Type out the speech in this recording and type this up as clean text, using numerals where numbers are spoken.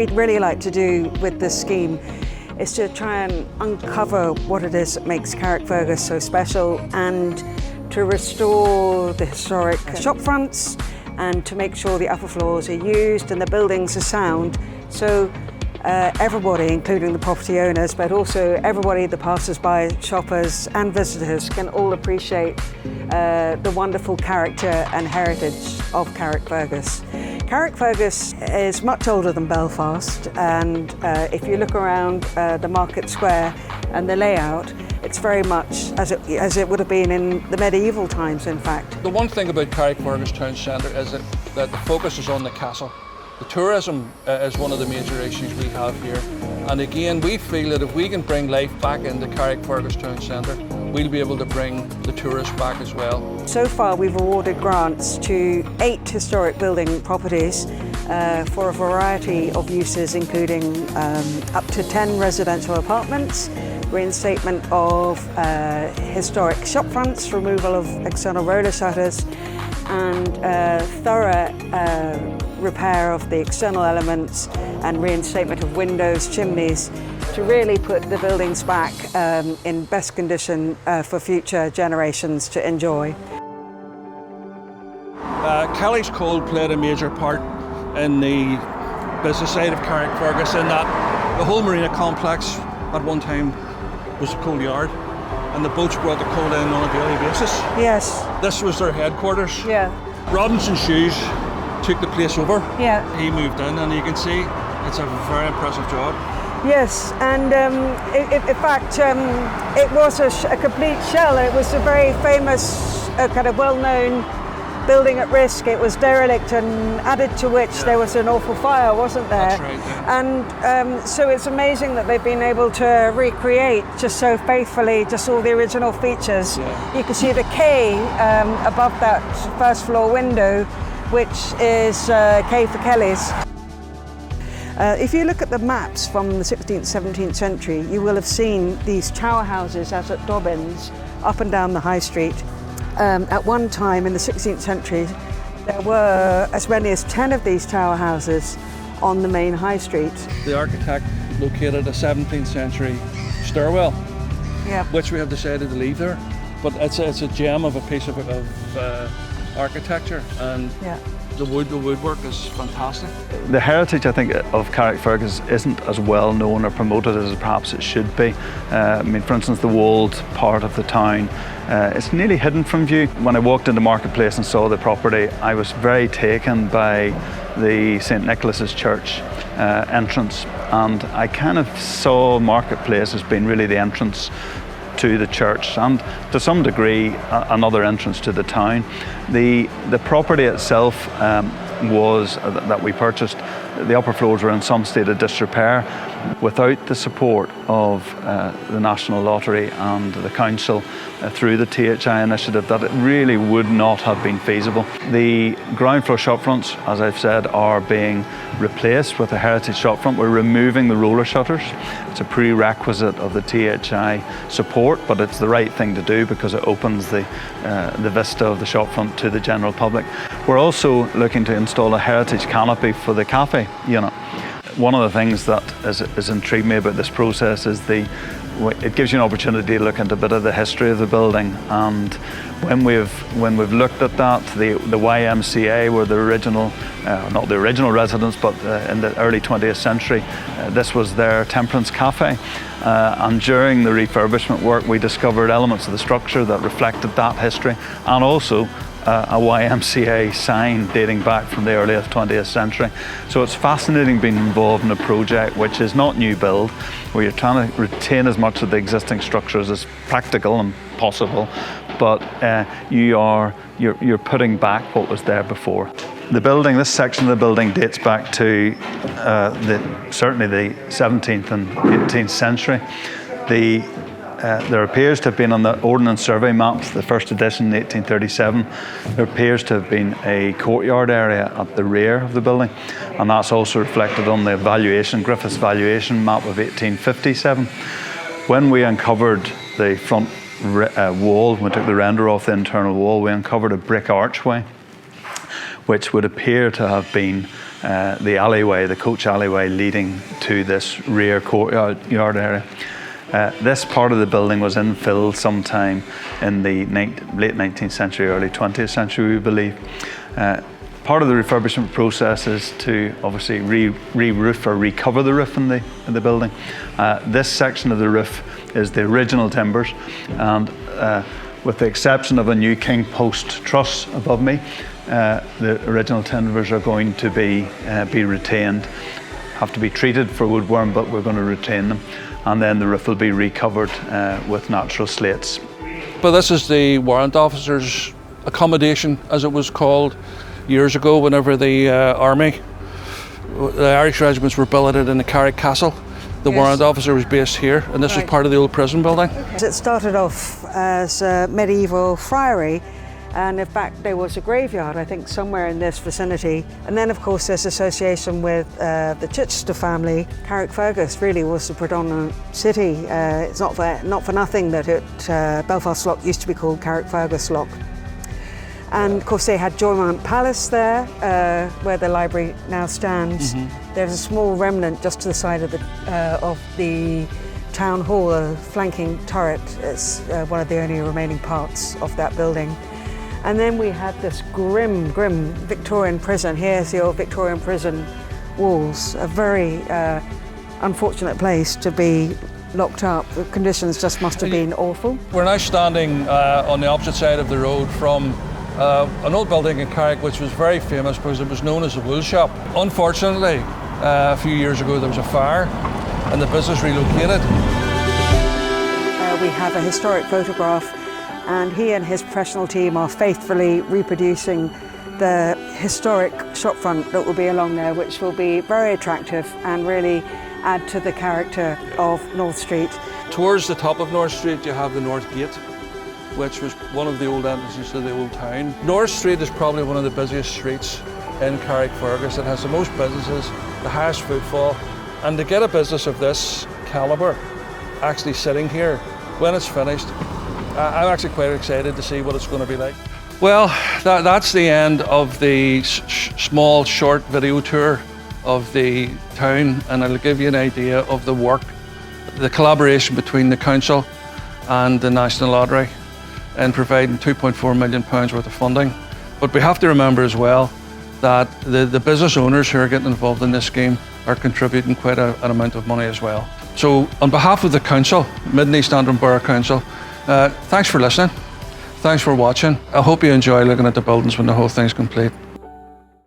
we'd really like to do with this scheme is to try and uncover what it is that makes Carrickfergus so special, and to restore the historic shop fronts and to make sure the upper floors are used and the buildings are sound, so everybody, including the property owners, but also everybody, the passers-by, shoppers and visitors, can all appreciate the wonderful character and heritage of Carrickfergus. Carrickfergus is much older than Belfast, and if you look around the market square and the layout, it's very much as it would have been in the medieval times, in fact. The one thing about Carrickfergus Town Centre is that the focus is on the castle. The tourism is one of the major issues we have here, and again we feel that if we can bring life back into Carrickfergus Town Centre, we'll be able to bring the tourists back as well. So far we've awarded grants to 8 historic building properties for a variety of uses, including up to 10 residential apartments, reinstatement of historic shop fronts, removal of external roller shutters, and thorough repair of the external elements and reinstatement of windows, chimneys, to really put the buildings back in best condition for future generations to enjoy. Kelly's Coal played a major part in the business side of Carrickfergus, in that the whole marina complex at one time was a coal yard, and the boats brought the coal in on a daily basis. Yes. This was their headquarters. Yeah. Robinson Shoes took the place over. Yeah. He moved in, and you can see it's a very impressive job. Yes, and in fact, it was a complete shell. It was a very famous, kind of well-known building at risk. It was derelict, and added to which there was an awful fire, wasn't there? That's right, yeah. And so it's amazing that they've been able to recreate just so faithfully just all the original features. Yeah. You can see the K above that first floor window, which is K for Kelly's. If you look at the maps from the 16th, 17th century, you will have seen these tower houses as at Dobbins, up and down the high street. At one time in the 16th century, there were as many as 10 of these tower houses on the main high street. The architect located a 17th century stairwell, which we have decided to leave there. But it's a gem of a piece of architecture, and the woodwork is fantastic. The heritage, I think, of Carrickfergus isn't as well known or promoted as perhaps it should be. I mean, for instance, the walled part of the town, it's nearly hidden from view. When I walked into Marketplace and saw the property, I was very taken by the St. Nicholas's Church entrance, and I kind of saw Marketplace as being really the entrance to the church, and to some degree another entrance to the town. The property itself was that we purchased, the upper floors were in some state of disrepair. Without the support of the National Lottery and the Council through the THI initiative, that it really would not have been feasible. The ground floor shop fronts, as I've said, are being replaced with a heritage shop front. We're removing the roller shutters. It's a prerequisite of the THI support, but it's the right thing to do because it opens the vista of the shop front to the general public. We're also looking to install a heritage canopy for the cafe unit. One of the things that has intrigued me about this process is it gives you an opportunity to look into a bit of the history of the building, and when we've looked at that, the YMCA were the original, not the original residents, but in the early 20th century, this was their temperance cafe. And during the refurbishment work, we discovered elements of the structure that reflected that history, and also a YMCA sign dating back from the early 20th century. So it's fascinating being involved in a project which is not new build, where you're trying to retain as much of the existing structures as practical and possible, but you're putting back what was there before. The building, this section of the building dates back to certainly the 17th and 18th century. There appears to have been on the Ordnance Survey maps, the first edition in 1837, there appears to have been a courtyard area at the rear of the building, and that's also reflected on the Griffith's valuation map of 1857. When we uncovered the front wall, we took the render off the internal wall, we uncovered a brick archway, which would appear to have been the alleyway, the coach alleyway leading to this rear courtyard area. This part of the building was infilled sometime in the late 19th century, early 20th century, we believe. Part of the refurbishment process is to obviously re-roof or recover the roof in the building. This section of the roof is the original timbers, and with the exception of a new king post truss above me, the original timbers are going to be retained. Have to be treated for woodworm, but we're going to retain them. And then the roof will be recovered with natural slates. But this is the warrant officer's accommodation, as it was called years ago, whenever the Irish regiments were billeted in the Carrick Castle. The warrant officer was based here, and this was part of the old prison building. It started off as a medieval friary, and in fact there was a graveyard, I think, somewhere in this vicinity. And then of course there's association with the Chichester family. Carrickfergus really was the predominant city. It's not for nothing that Belfast Lock used to be called Carrickfergus Lock. And of course they had Joymount Palace there, where the library now stands. There's a small remnant just to the side of the town hall, a flanking turret. It's one of the only remaining parts of that building. And then we had this grim Victorian prison. Here's the old Victorian prison walls. A very unfortunate place to be locked up. The conditions just must have been awful. We're now standing on the opposite side of the road from an old building in Carrick which was very famous because it was known as the wool shop. Unfortunately, a few years ago there was a fire and the business relocated. We have a historic photograph, and he and his professional team are faithfully reproducing the historic shopfront that will be along there, which will be very attractive and really add to the character of North Street. Towards the top of North Street you have the North Gate, which was one of the old entrances to the old town. North Street is probably one of the busiest streets in Carrickfergus. It has the most businesses, the highest footfall, and to get a business of this calibre actually sitting here when it's finished, I'm actually quite excited to see what it's going to be like. Well, that's the end of the small short video tour of the town, and it'll give you an idea of the work, the collaboration between the council and the National Lottery in providing £2.4 million worth of funding. But we have to remember as well that the business owners who are getting involved in this scheme are contributing quite an amount of money as well. So on behalf of the council, Mid and East Antrim Borough Council, thanks for listening, thanks for watching. I hope you enjoy looking at the buildings when the whole thing's complete.